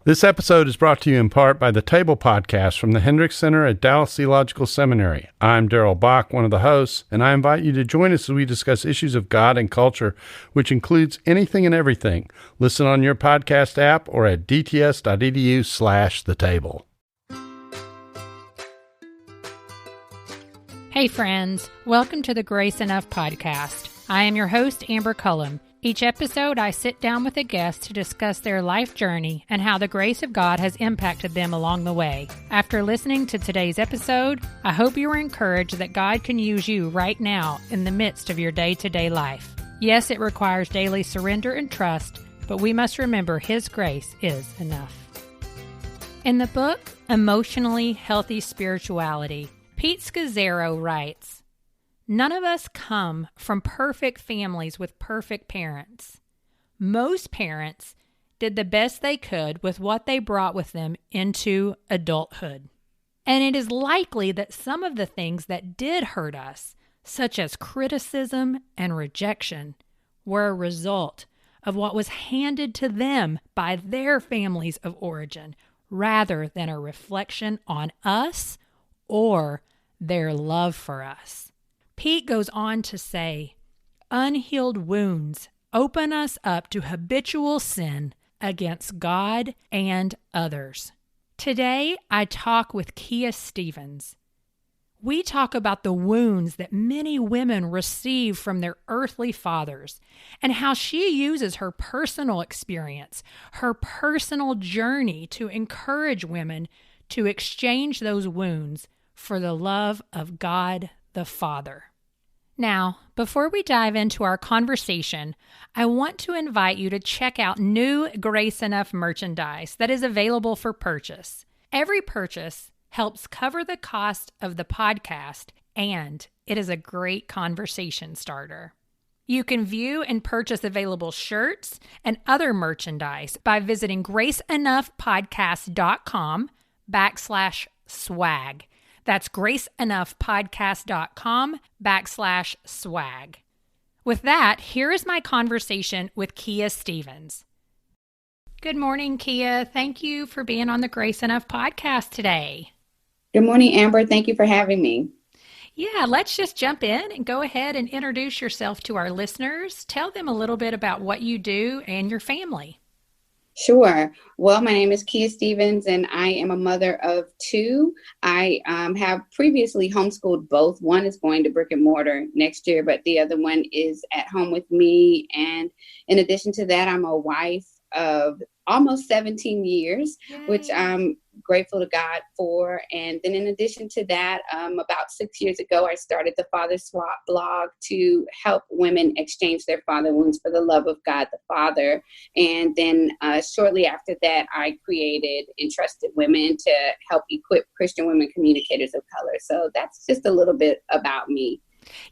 This episode is brought to you in part by the Table Podcast from the Hendricks Center at Dallas Theological Seminary. I'm Daryl Bach, one of the hosts, and I invite you to join us as we discuss issues of God and culture, which includes anything and everything. Listen on your podcast app or at dts.edu/thetable. Hey friends, welcome to the Grace Enough podcast. I am your host, Amber Cullum. Each episode, I sit down with a guest to discuss their life journey and how the grace of God has impacted them along the way. After listening to today's episode, I hope you are encouraged that God can use you right now in the midst of your day-to-day life. Yes, it requires daily surrender and trust, but we must remember His grace is enough. In the book, Emotionally Healthy Spirituality, Pete Scazzero writes, "None of us come from perfect families with perfect parents. Most parents did the best they could with what they brought with them into adulthood. And it is likely that some of the things that did hurt us, such as criticism and rejection, were a result of what was handed to them by their families of origin, rather than a reflection on us or their love for us." Pete goes on to say, "Unhealed wounds open us up to habitual sin against God and others." Today, I talk with Kia Stevens. We talk about the wounds that many women receive from their earthly fathers and how she uses her personal experience, her personal journey to encourage women to exchange those wounds for the love of God the Father. Now, before we dive into our conversation, I want to invite you to check out new Grace Enough merchandise that is available for purchase. Every purchase helps cover the cost of the podcast, and it is a great conversation starter. You can view and purchase available shirts and other merchandise by visiting graceenoughpodcast.com/swag. That's graceenoughpodcast.com/swag. With that, here is my conversation with Kia Stevens. Good morning, Kia. Thank you for being on the Grace Enough podcast today. Good morning, Amber. Thank you for having me. Yeah, let's just jump in and go ahead and introduce yourself to our listeners. Tell them a little bit about what you do and your family. Sure. Well, my name is Kia Stevens, and I am a mother of two. I have previously homeschooled both. One is going to brick and mortar next year, but the other one is at home with me. And in addition to that, I'm a wife of almost 17 years, Yay. Which I'm grateful to God for. And then in addition to that, about 6 years ago, I started the Father Swap blog to help women exchange their father wounds for the love of God the Father. And then shortly after that, I created Entrusted Women to help equip Christian women communicators of color. So that's just a little bit about me.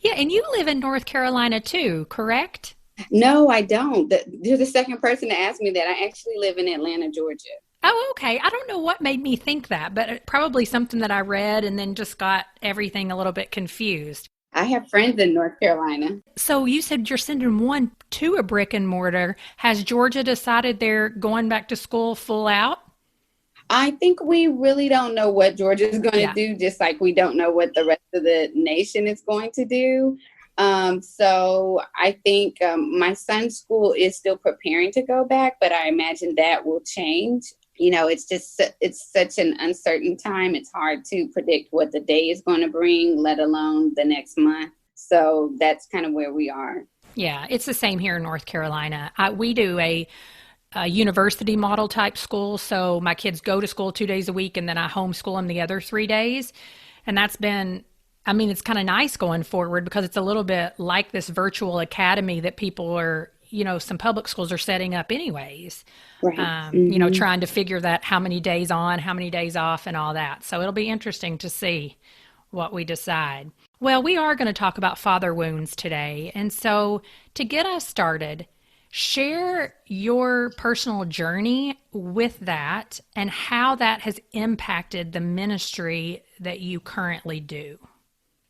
Yeah, and you live in North Carolina too, correct? No, I don't. You're the second person to ask me that. I actually live in Atlanta, Georgia. Oh, okay. I don't know what made me think that, but probably something that I read and then just got everything a little bit confused. I have friends in North Carolina. So you said you're sending one to a brick and mortar. Has Georgia decided they're going back to school full out? I think we really don't know what Georgia is going to do, just like we don't know what the rest of the nation is going to do. So I think my son's school is still preparing to go back, but I imagine that will change. You know, it's such an uncertain time. It's hard to predict what the day is going to bring, let alone the next month. So that's kind of where we are. Yeah, it's the same here in North Carolina. We do a university model type school. So my kids go to school 2 days a week and then I homeschool them the other 3 days. And that's been, I mean, it's kind of nice going forward because it's a little bit like this virtual academy that people are, you know, some public schools are setting up anyways. Right. You know, trying to figure that how many days on, how many days off and all that. So it'll be interesting to see what we decide. Well, we are going to talk about father wounds today. And so to get us started, share your personal journey with that and how that has impacted the ministry that you currently do.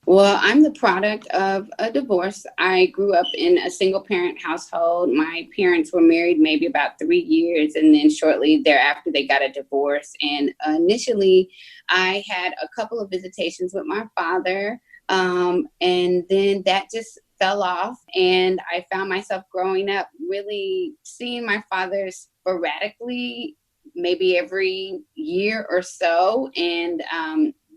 Well, I'm the product of a divorce. I grew up in a single parent household. My parents were married maybe about 3 years, and then shortly thereafter, they got a divorce. And initially, I had a couple of visitations with my father, and then that just fell off. And I found myself growing up really seeing my father sporadically, maybe every year or so. And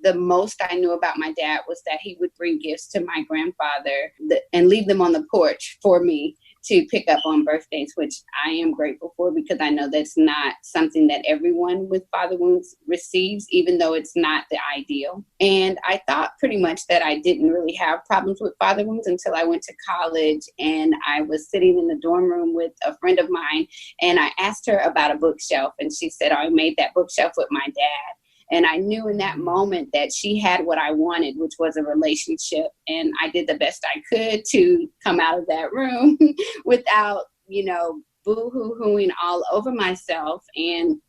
the most I knew about my dad was that he would bring gifts to my grandfather and leave them on the porch for me to pick up on birthdays, which I am grateful for, because I know that's not something that everyone with father wounds receives, even though it's not the ideal. And I thought pretty much that I didn't really have problems with father wounds until I went to college, and I was sitting in the dorm room with a friend of mine, and I asked her about a bookshelf, and she said, I made that bookshelf with my dad. And I knew in that moment that she had what I wanted, which was a relationship. And I did the best I could to come out of that room without, boo-hoo-hooing all over myself. And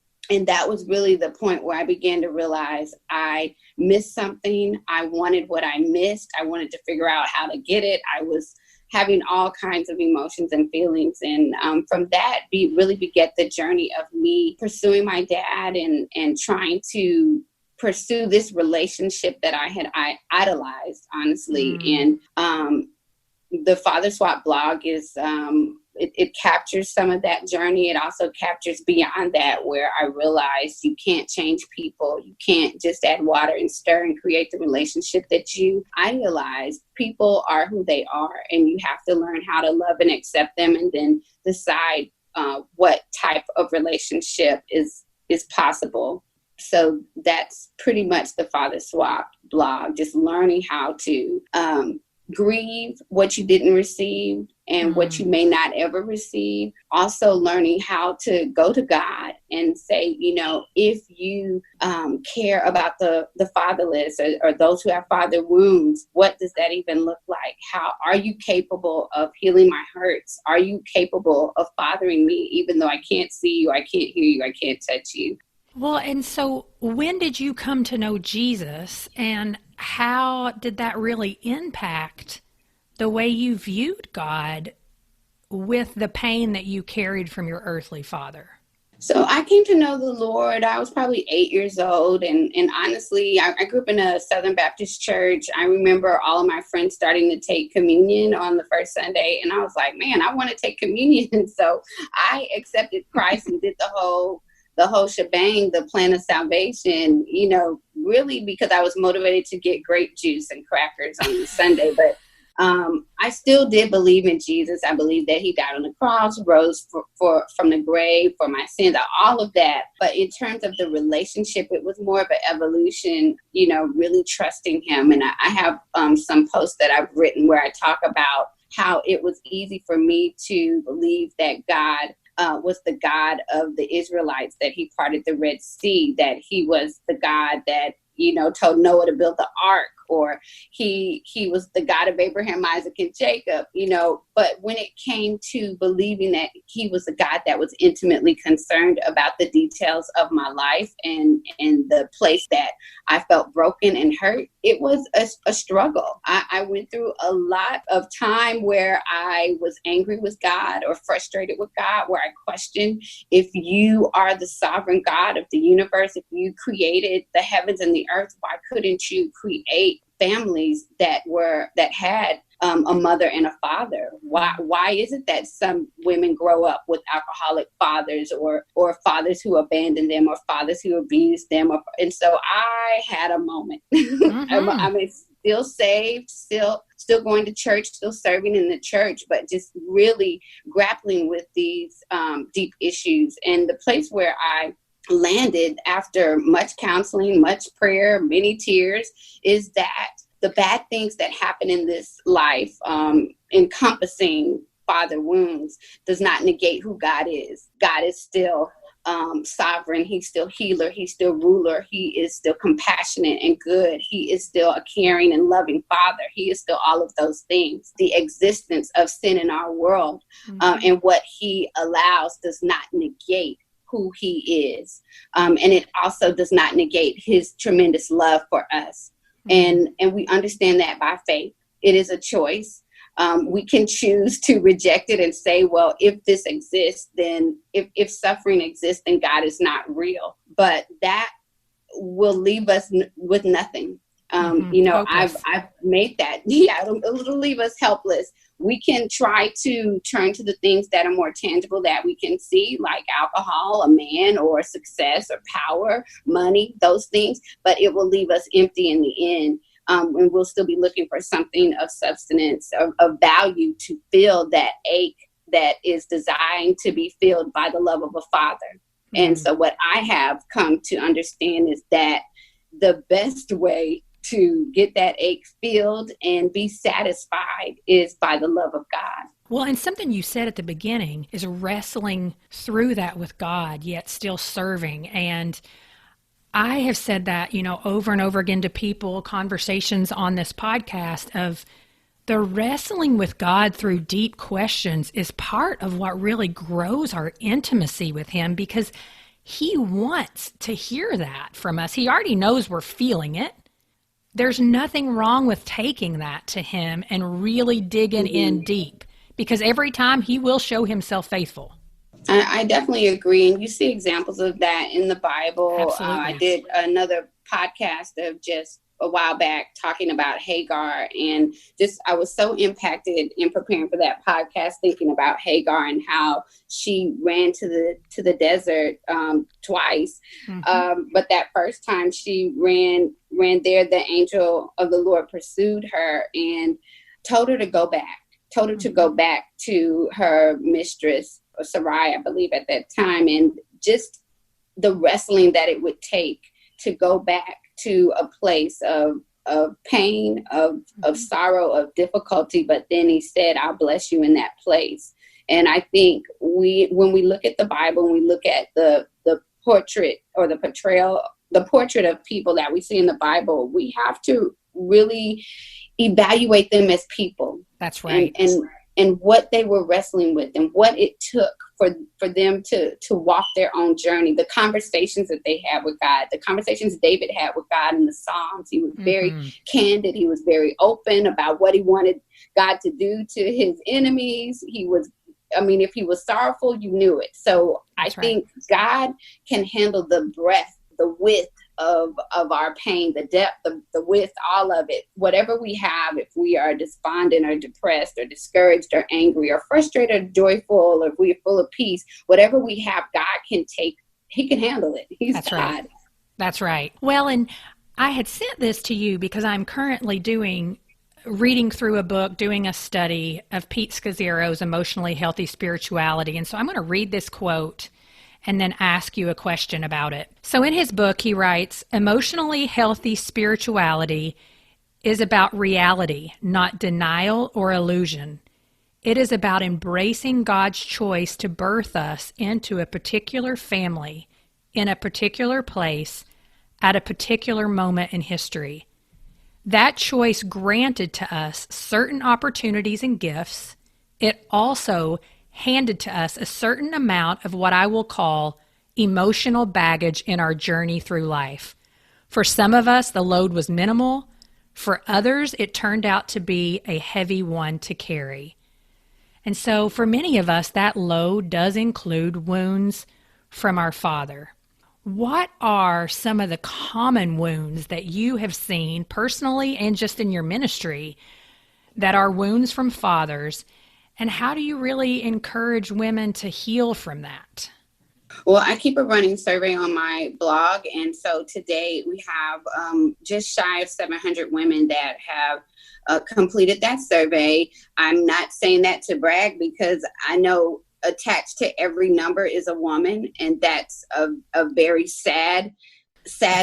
that was really the point where I began to realize I missed something. I wanted what I missed. I wanted to figure out how to get it. I was having all kinds of emotions and feelings. And from that, really beget the journey of me pursuing my dad and trying to pursue this relationship that I idolized, honestly. And the Father Swap blog is, it captures some of that journey. It also captures beyond that, where I realized you can't change people. You can't just add water and stir and create the relationship that you idealize. People are who they are, and you have to learn how to love and accept them, and then decide what type of relationship is possible. So that's pretty much the Father Swap blog, just learning how to grieve what you didn't receive and what you may not ever receive. Also learning how to go to God and say, if you care about the fatherless or those who have father wounds, what does that even look like? How are you capable of healing my hurts? Are you capable of fathering me, even though I can't see you, I can't hear you, I can't touch you? Well, and so when did you come to know Jesus, and how did that really impact the way you viewed God with the pain that you carried from your earthly father? So I came to know the Lord. I was probably 8 years old. And honestly, I grew up in a Southern Baptist church. I remember all of my friends starting to take communion on the first Sunday. And I was like, man, I want to take communion. So I accepted Christ and did the whole shebang, the plan of salvation, really because I was motivated to get grape juice and crackers on Sunday. But I still did believe in Jesus. I believe that he died on the cross, rose from the grave for my sins, all of that. But in terms of the relationship, it was more of an evolution, really trusting him. And I have some posts that I've written where I talk about how it was easy for me to believe that God was the God of the Israelites, that he parted the Red Sea, that he was the God that, told Noah to build the ark, or he was the God of Abraham, Isaac, and Jacob, but when it came to believing that he was a God that was intimately concerned about the details of my life and the place that I felt broken and hurt, it was a struggle. I went through a lot of time where I was angry with God or frustrated with God, where I questioned, if you are the sovereign God of the universe, if you created the heavens and the earth, why couldn't you create families that had a mother and a father? Why is it that some women grow up with alcoholic fathers, or fathers who abandon them, or fathers who abuse them? And so I had a moment. Mm-hmm. I'm still saved, still going to church, still serving in the church, but just really grappling with these deep issues. And the place where I landed after much counseling, much prayer, many tears, is that the bad things that happen in this life, encompassing father wounds, does not negate who God is. God is still sovereign. He's still healer. He's still ruler. He is still compassionate and good. He is still a caring and loving father. He is still all of those things. The existence of sin in our world, and what he allows does not negate who he is. And it also does not negate his tremendous love for us. And we understand that by faith. It is a choice. We can choose to reject it and say, well, if this exists, then if suffering exists, then God is not real. But that will leave us with nothing. I've made that. Yeah, it'll leave us helpless. We can try to turn to the things that are more tangible that we can see, like alcohol, a man, or success, or power, money, those things. But it will leave us empty in the end. And we'll still be looking for something of substance, of value, to fill that ache that is designed to be filled by the love of a father. Mm-hmm. And so what I have come to understand is that the best way to get that ache filled and be satisfied is by the love of God. Well, and something you said at the beginning is wrestling through that with God, yet still serving. And I have said that, over and over again to people, conversations on this podcast, of the wrestling with God through deep questions is part of what really grows our intimacy with him, because he wants to hear that from us. He already knows we're feeling it. There's nothing wrong with taking that to him and really digging in deep, because every time he will show himself faithful. I definitely agree. And you see examples of that in the Bible. Absolutely. I did another podcast of just a while back talking about Hagar, and I was so impacted in preparing for that podcast, thinking about Hagar and how she ran to the desert twice. Mm-hmm. But that first time she ran there, the angel of the Lord pursued her and told her to go back, to go back to her mistress, Sarai, I believe at that time, and just the wrestling that it would take to go back to a place of pain, of sorrow, of difficulty. But then he said, I'll bless you in that place. And I think when we look at the Bible, when we look at the portrait or the portrait of people that we see in the Bible, we have to really evaluate them as people. That's right. And what they were wrestling with, and what it took for them to walk their own journey, the conversations that they had with God, the conversations David had with God in the Psalms. He was very candid. He was very open about what he wanted God to do to his enemies. If he was sorrowful, you knew it. So I think God can handle the breadth, the width of our pain, the depth, the width, all of it. Whatever we have, if we are despondent or depressed or discouraged or angry or frustrated or joyful, or if we are full of peace, whatever we have, God can take. He can handle it. He's That's God. Right. That's right. Well, and I had sent this to you because I'm currently reading through a book, doing a study of Pete Scazzero's Emotionally Healthy Spirituality. And so I'm going to read this quote and then ask you a question about it. So in his book, he writes, emotionally healthy spirituality is about reality, not denial or illusion. It is about embracing God's choice to birth us into a particular family, in a particular place, at a particular moment in history. That choice granted to us certain opportunities and gifts. It also handed to us a certain amount of what I will call emotional baggage in our journey through life. For some of us, the load was minimal. For others, it turned out to be a heavy one to carry. And so for many of us, that load does include wounds from our father. What are some of the common wounds that you have seen personally and just in your ministry that are wounds from fathers? And how do you really encourage women to heal from that? Well, I keep a running survey on my blog. And so today we have just shy of 700 women that have completed that survey. I'm not saying that to brag, because I know attached to every number is a woman. And that's a very sad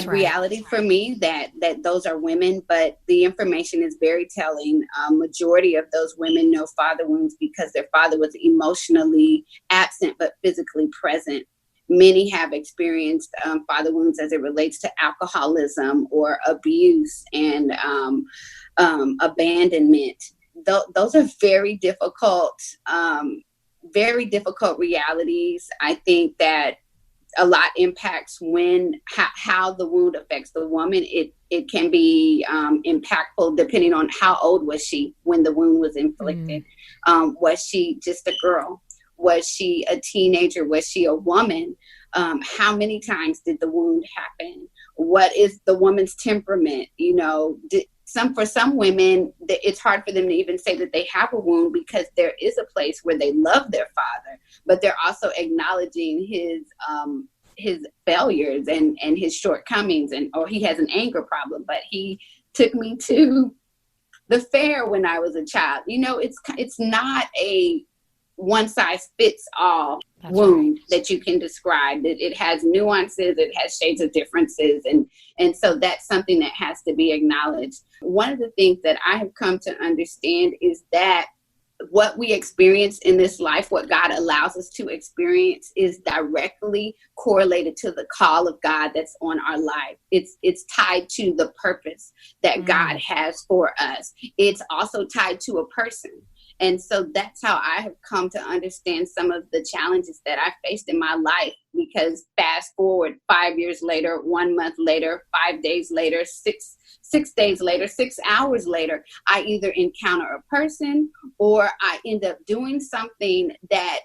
reality for me that those are women, but the information is very telling. Majority of those women know father wounds because their father was emotionally absent but physically present. Many have experienced father wounds as it relates to alcoholism or abuse and abandonment. Those are very difficult realities. I think that a lot impacts how the wound affects the woman. It can be impactful depending on how old was she when the wound was inflicted. Was she just a girl? Was she a teenager? Was she a woman? How many times did the wound happen? What is the woman's temperament? For some women, it's hard for them to even say that they have a wound, because there is a place where they love their father, but they're also acknowledging his failures and his shortcomings, or he has an anger problem, but he took me to the fair when I was a child. It's not a one size fits all wound that you can describe. It has nuances, it has shades of differences, and so that's something that has to be acknowledged. One of the things that I have come to understand is that what we experience in this life, what God allows us to experience, is directly correlated to the call of God that's on our life. It's tied to the purpose that God has for us. It's also tied to a person. And so that's how I have come to understand some of the challenges that I faced in my life, because fast forward 5 years later, 1 month later, 5 days later, six days later, 6 hours later, I either encounter a person or I end up doing something that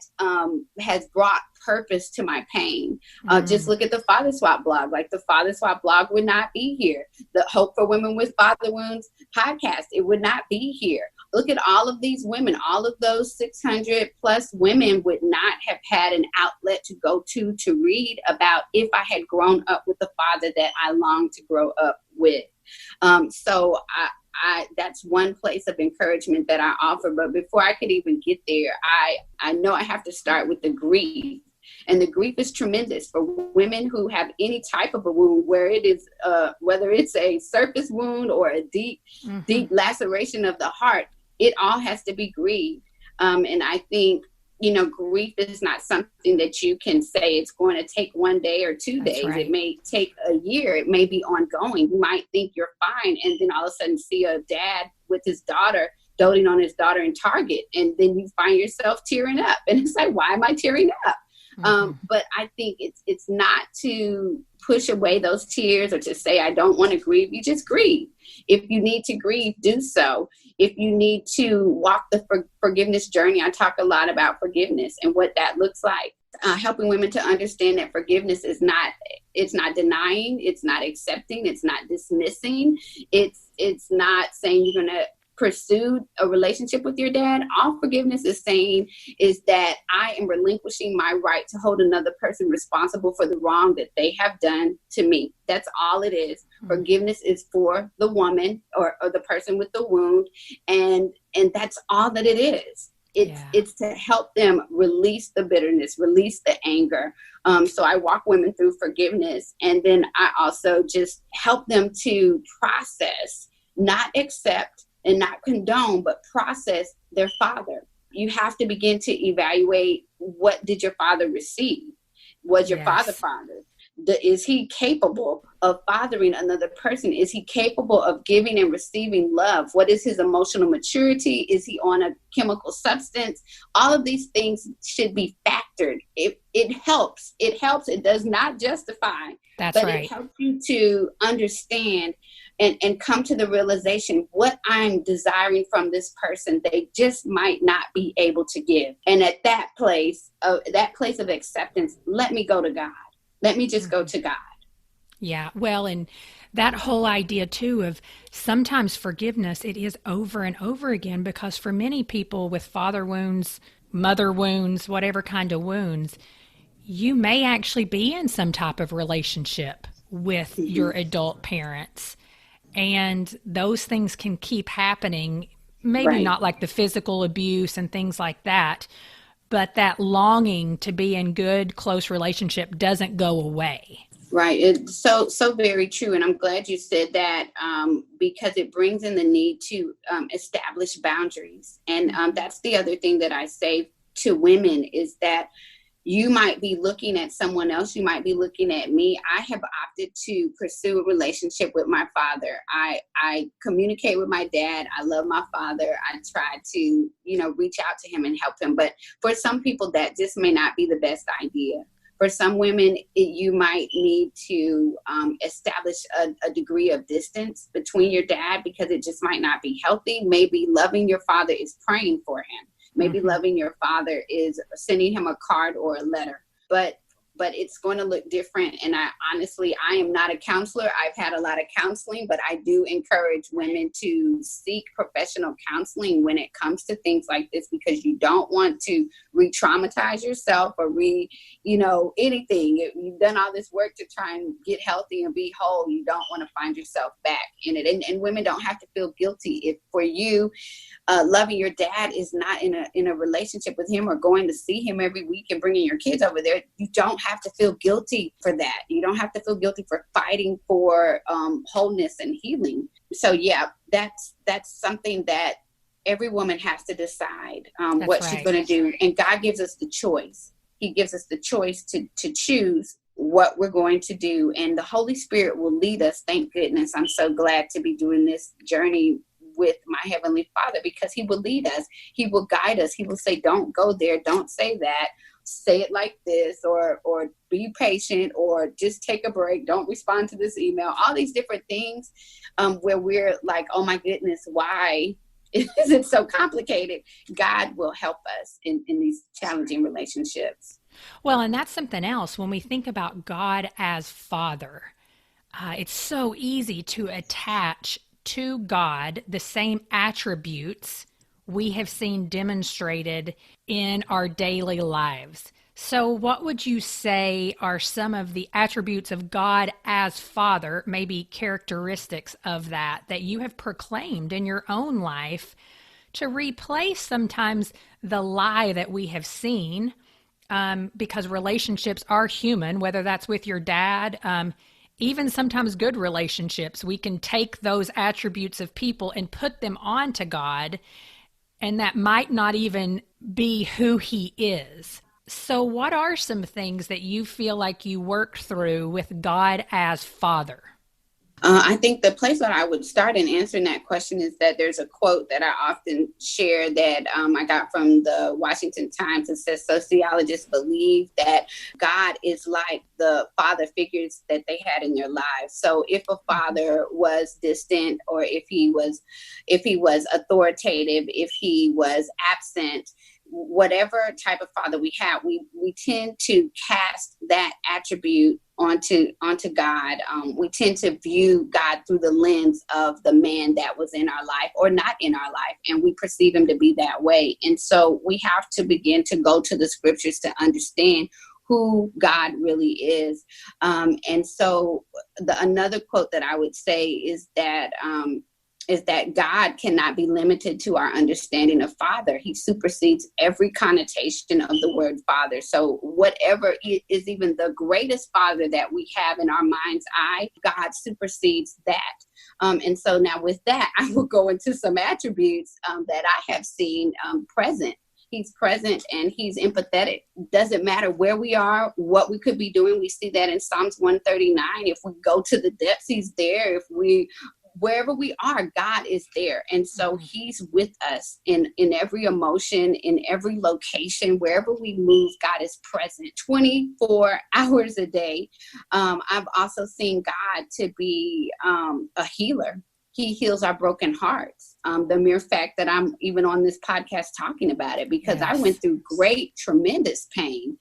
has brought purpose to my pain. Just look at the Father Swap blog. Like, the Father Swap blog would not be here. The Hope for Women with Father Wounds podcast, it would not be here. Look at all of these women. All of those 600 plus women would not have had an outlet to go to read about if I had grown up with the father that I longed to grow up with. So that's one place of encouragement that I offer. But before I could even get there, I know I have to start with the grief. And the grief is tremendous for women who have any type of a wound, where it is, whether it's a surface wound or a deep laceration of the heart. It all has to be grieved. And I think, grief is not something that you can say it's going to take 1 day or 2 days. Right. It may take a year. It may be ongoing. You might think you're fine, and then all of a sudden see a dad with his daughter, doting on his daughter in Target. And then you find yourself tearing up. And it's like, why am I tearing up? But I think it's not to push away those tears or to say, I don't want to grieve. You just grieve. If you need to grieve, do so. If you need to walk the forgiveness journey, I talk a lot about forgiveness and what that looks like. Helping women to understand that forgiveness is it's not denying, it's not accepting, it's not dismissing, it's not saying you're going to pursue a relationship with your dad. All forgiveness is saying is that I am relinquishing my right to hold another person responsible for the wrong that they have done to me. That's all it is. Forgiveness is for the woman or the person with the wound, and that's all that it is. It's to help them release the bitterness, release the anger. So I walk women through forgiveness, and then I also just help them to process, not accept and not condone, but process their father. You have to begin to evaluate, what did your father receive? Was your father? Is he capable of fathering another person? Is he capable of giving and receiving love? What is his emotional maturity? Is he on a chemical substance? All of these things should be factored. It helps. It does not justify. That's right. It helps you to understand and come to the realization, what I'm desiring from this person, they just might not be able to give. And at that place of acceptance, let me go to God. Let me just go to God. Yeah. Well, and that whole idea too of sometimes forgiveness, it is over and over again, because for many people with father wounds, mother wounds, whatever kind of wounds, you may actually be in some type of relationship with your adult parents. And those things can keep happening, maybe not like the physical abuse and things like that, but that longing to be in good, close relationship doesn't go away. Right. It's so very true. And I'm glad you said that, because it brings in the need to establish boundaries. And that's the other thing that I say to women is that you might be looking at someone else. You might be looking at me. I have opted to pursue a relationship with my father. I communicate with my dad. I love my father. I try to, reach out to him and help him. But for some people, that just may not be the best idea. For some women, you might need to establish a degree of distance between your dad because it just might not be healthy. Maybe loving your father is praying for him. Maybe loving your father is sending him a card or a letter. But it's going to look different. And I am not a counselor. I've had a lot of counseling, but I do encourage women to seek professional counseling when it comes to things like this, because you don't want to re-traumatize yourself or anything. You've done all this work to try and get healthy and be whole. You don't want to find yourself back in it. And women don't have to feel guilty if for you, loving your dad is not in a relationship with him or going to see him every week and bringing your kids over there. You don't have to feel guilty for that. You don't have to feel guilty for fighting for wholeness and healing. So yeah, that's something that every woman has to decide what she's going to do. And God gives us the choice. He gives us the choice to choose what we're going to do. And the Holy Spirit will lead us. Thank goodness. I'm so glad to be doing this journey with my Heavenly Father, because He will lead us. He will guide us. He will say, don't go there. Don't say that. Say it like this, or be patient, or just take a break. Don't respond to this email. All these different things where we're like, oh my goodness, why is it so complicated? God will help us in these challenging relationships. Well, and that's something else. When we think about God as Father, it's so easy to attach to God the same attributes we have seen demonstrated in our daily lives. So what would you say are some of the attributes of God as Father, maybe characteristics of that you have proclaimed in your own life to replace sometimes the lie that we have seen, because relationships are human, whether that's with your dad, even sometimes good relationships, we can take those attributes of people and put them onto God, and that might not even be who He is. So what are some things that you feel like you worked through with God as Father? I think the place that I would start in answering that question is that there's a quote that I often share that I got from the Washington Times. It says, sociologists believe that God is like the father figures that they had in their lives. So if a father was distant, or if he was authoritative, if he was absent, whatever type of father we have, we tend to cast that attribute onto God. We tend to view God through the lens of the man that was in our life or not in our life, and we perceive him to be that way. And so we have to begin to go to the scriptures to understand who God really is. And so another quote that I would say is that God cannot be limited to our understanding of Father. He supersedes every connotation of the word Father. So whatever is even the greatest Father that we have in our mind's eye, God supersedes that. And so now with that, I will go into some attributes that I have seen present. He's present and he's empathetic. Doesn't matter where we are, what we could be doing. We see that in Psalms 139. If we go to the depths, he's there. Wherever we are, God is there. And so he's with us in every emotion, in every location, wherever we move, God is present 24 hours a day. I've also seen God to be a healer. He heals our broken hearts. The mere fact that I'm even on this podcast talking about it, because I went through tremendous pain.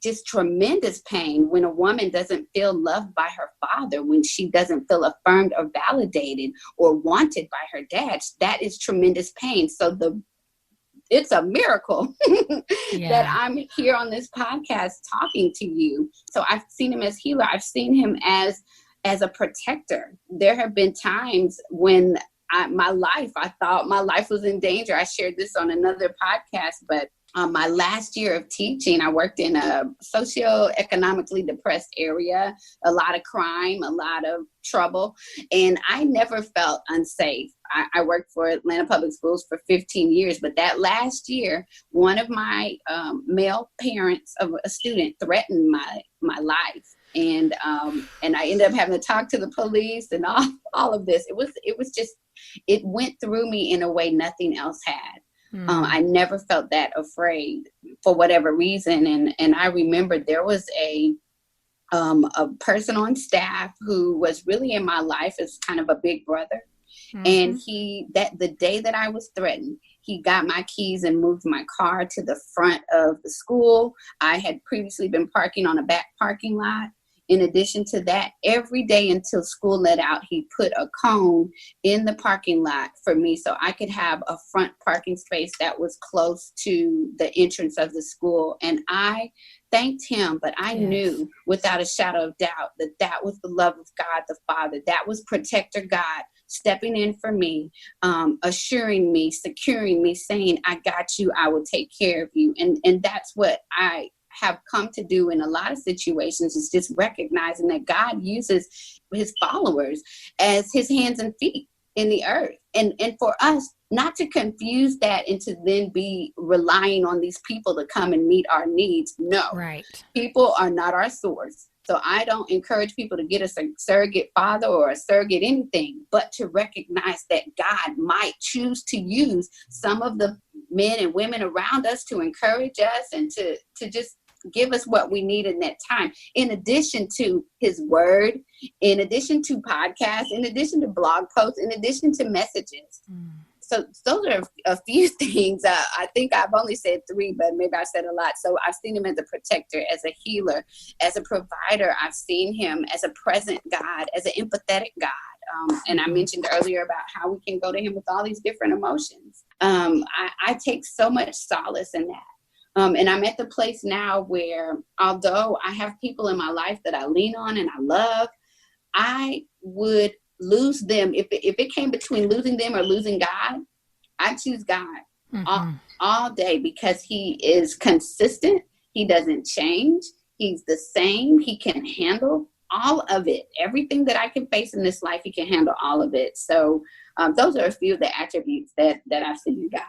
Just tremendous pain when a woman doesn't feel loved by her father, when she doesn't feel affirmed or validated or wanted by her dad. That is tremendous pain. So it's a miracle that I'm here on this podcast talking to you. So I've seen him as healer. I've seen him as a protector. There have been times when I thought my life was in danger. I shared this on another podcast, but my last year of teaching, I worked in a socioeconomically depressed area, a lot of crime, a lot of trouble, and I never felt unsafe. I worked for Atlanta Public Schools for 15 years, but that last year, one of my male parents of a student threatened my life. And I ended up having to talk to the police and all of this. It went through me in a way nothing else had. I never felt that afraid for whatever reason. And I remember there was a person on staff who was really in my life as kind of a big brother. And the day that I was threatened, he got my keys and moved my car to the front of the school. I had previously been parking on a back parking lot. In addition to that, every day until school let out, he put a cone in the parking lot for me so I could have a front parking space that was close to the entrance of the school. And I thanked him, but I knew without a shadow of doubt that that was the love of God the Father. That was Protector God stepping in for me, assuring me, securing me, saying, I got you, I will take care of you. And that's what I have come to do in a lot of situations, is just recognizing that God uses his followers as his hands and feet in the earth. And for us not to confuse that and to then be relying on these people to come and meet our needs. No, people are not our source. So I don't encourage people to get a surrogate father or a surrogate anything, but to recognize that God might choose to use some of the men and women around us to encourage us and to just give us what we need in that time, in addition to his word, in addition to podcasts, in addition to blog posts, in addition to messages. So those are a few things. I think I've only said 3, but maybe I said a lot. So I've seen him as a protector, as a healer, as a provider. I've seen him as a present God, as an empathetic God. And I mentioned earlier about how we can go to him with all these different emotions. I take so much solace in that. And I'm at the place now where, although I have people in my life that I lean on and I love, I would lose them. If it came between losing them or losing God, I choose God all day, because he is consistent. He doesn't change. He's the same. He can handle all of it. Everything that I can face in this life, he can handle all of it. So those are a few of the attributes that I've seen in God.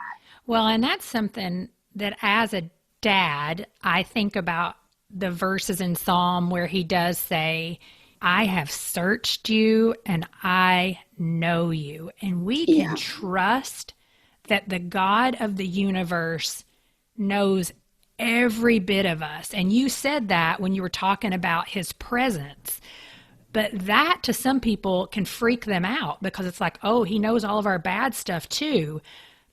Well, and that's something that as a dad, I think about the verses in Psalm where he does say, I have searched you and I know you. And we can trust that the God of the universe knows every bit of us. And you said that when you were talking about his presence. But that to some people can freak them out, because it's like, oh, he knows all of our bad stuff too.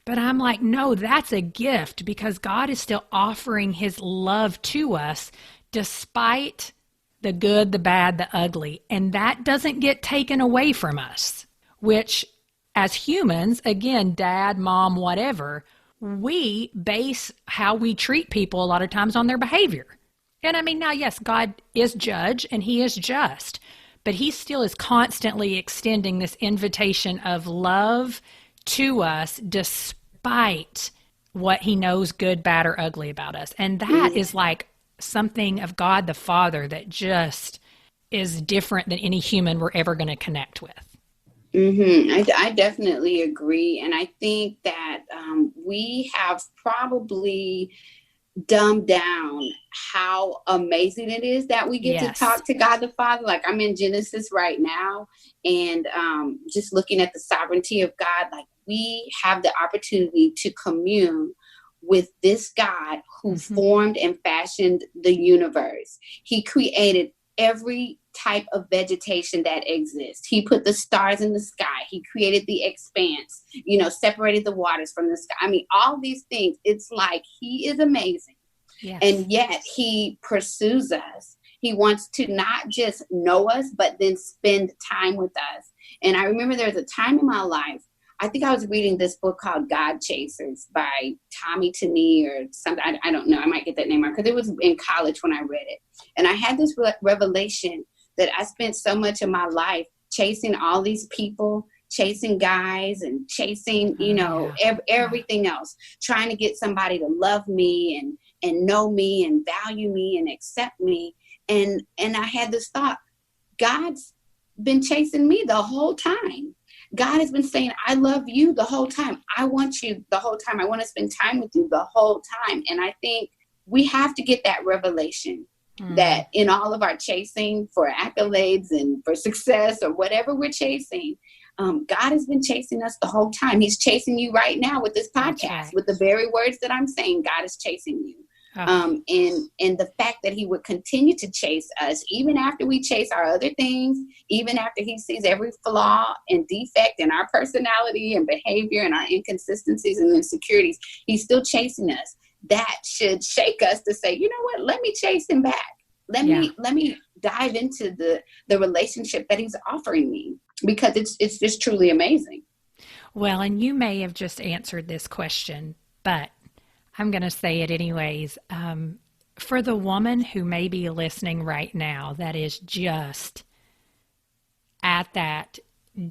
But I'm like, no, that's a gift, because God is still offering his love to us despite the good, the bad, the ugly. And that doesn't get taken away from us, which as humans, again, dad, mom, whatever, we base how we treat people a lot of times on their behavior. And I mean, now, yes, God is judge and he is just, but he still is constantly extending this invitation of love to us despite what he knows good, bad, or ugly about us. And that is like something of God the Father that just is different than any human we're ever going to connect with. I definitely agree. And I think that we have probably dumbed down how amazing it is that we get to talk to God the Father. Like, I'm in Genesis right now, and just looking at the sovereignty of God, like, we have the opportunity to commune with this God who formed and fashioned the universe. He created every type of vegetation that exists. He put the stars in the sky. He created the expanse, separated the waters from the sky. I mean, all these things, it's like he is amazing. Yes. And yet he pursues us. He wants to not just know us, but then spend time with us. And I remember there was a time in my life, I think I was reading this book called God Chasers by Tommy Tenney or something. I don't know. I might get that name wrong, because it was in college when I read it. And I had this revelation that I spent so much of my life chasing all these people, chasing guys and chasing, everything else, trying to get somebody to love me and know me and value me and accept me. And I had this thought, God's been chasing me the whole time. God has been saying, I love you the whole time. I want you the whole time. I want to spend time with you the whole time. And I think we have to get that revelation that in all of our chasing for accolades and for success or whatever we're chasing, God has been chasing us the whole time. He's chasing you right now with this podcast, right. with the very words that I'm saying. God is chasing you. And the fact that he would continue to chase us, even after we chase our other things, even after he sees every flaw and defect in our personality and behavior and our inconsistencies and insecurities, he's still chasing us. That should shake us to say, you know what, let me chase him back. Let me dive into the relationship that he's offering me, because it's just truly amazing. Well, and you may have just answered this question, but I'm going to say it anyways. For the woman who may be listening right now that is just at that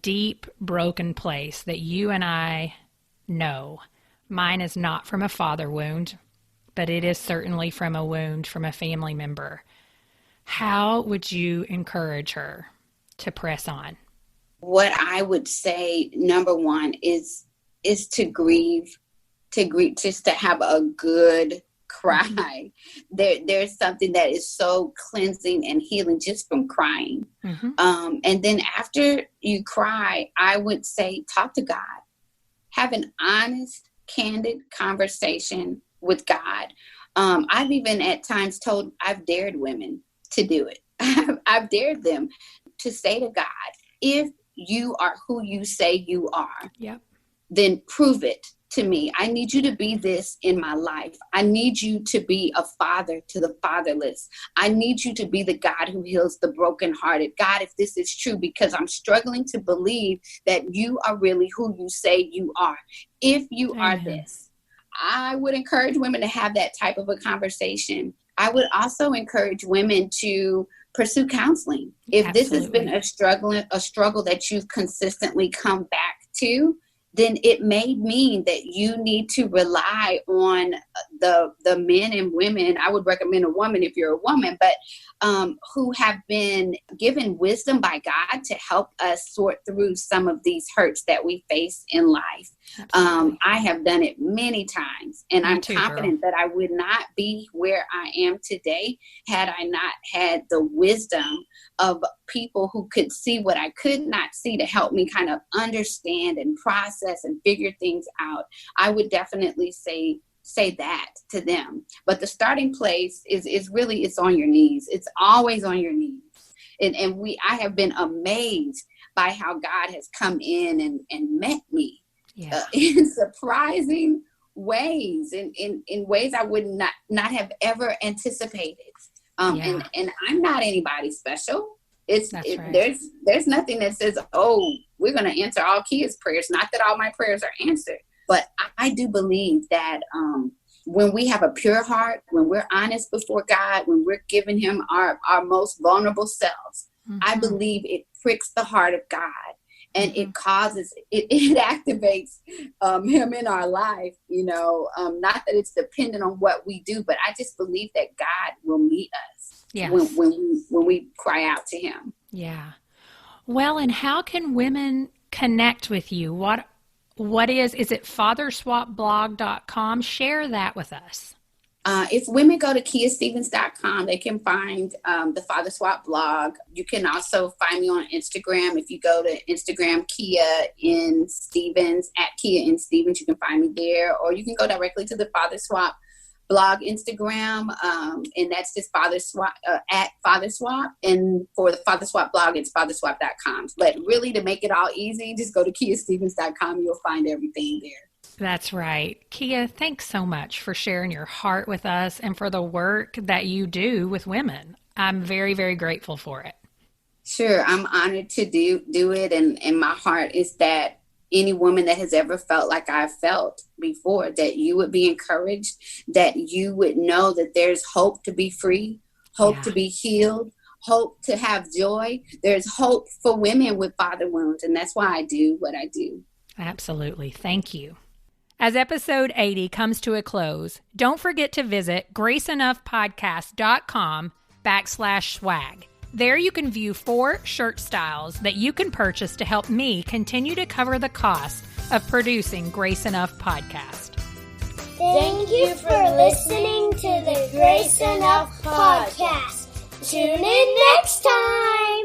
deep, broken place that you and I know, mine is not from a father wound, but it is certainly from a wound from a family member. How would you encourage her to press on? What I would say, number one, is to grieve, just to have a good cry. There's something that is so cleansing and healing just from crying. And then after you cry, I would say, talk to God. Have an honest, candid conversation with God. I've even at times I've dared women to do it. I've dared them to say to God, if you are who you say you are, then prove it to me. I need you to be this in my life. I need you to be a father to the fatherless. I need you to be the God who heals the brokenhearted. God, if this is true, because I'm struggling to believe that you are really who you say you are. If you are this, I would encourage women to have that type of a conversation. I would also encourage women to pursue counseling. If this has been a struggle that you've consistently come back to, then it may mean that you need to rely on the men and women. I would recommend a woman if you're a woman, but who have been given wisdom by God to help us sort through some of these hurts that we face in life. I have done it many times, and I'm confident that I would not be where I am today had I not had the wisdom of people who could see what I could not see to help me kind of understand and process and figure things out. I would definitely say that to them. But the starting place is really, it's on your knees. It's always on your knees. And I have been amazed by how God has come in and met me in surprising ways, in ways I would not have ever anticipated. And I'm not anybody special. Right. There's nothing that says, oh, we're going to answer all Kia's prayers. Not that all my prayers are answered, but I do believe that when we have a pure heart, when we're honest before God, when we're giving him our most vulnerable selves, I believe it pricks the heart of God, and it causes, it activates him in our life, not that it's dependent on what we do, but I just believe that God will meet us when we cry out to him. Yeah. Well, and how can women connect with you? What is it fatherswapblog.com? Share that with us. If women go to KiaStevens.com, they can find the Father Swap blog. You can also find me on Instagram. If you go to Instagram, Kia N. Stevens, at Kia N. Stevens, you can find me there. Or you can go directly to the Father Swap blog Instagram, and that's just Father Swap, at Father Swap. And for the Father Swap blog, it's fatherswap.com. But really, to make it all easy, just go to KiaStevens.com. You'll find everything there. That's right. Kia, thanks so much for sharing your heart with us and for the work that you do with women. I'm very, very grateful for it. Sure. I'm honored to do it. And my heart is that any woman that has ever felt like I've felt before, that you would be encouraged, that you would know that there's hope to be free, hope to be healed, hope to have joy. There's hope for women with father wounds. And that's why I do what I do. Absolutely. Thank you. As episode 80 comes to a close, don't forget to visit graceenoughpodcast.com/swag. There you can view 4 shirt styles that you can purchase to help me continue to cover the cost of producing Grace Enough Podcast. Thank you for listening to the Grace Enough Podcast. Tune in next time.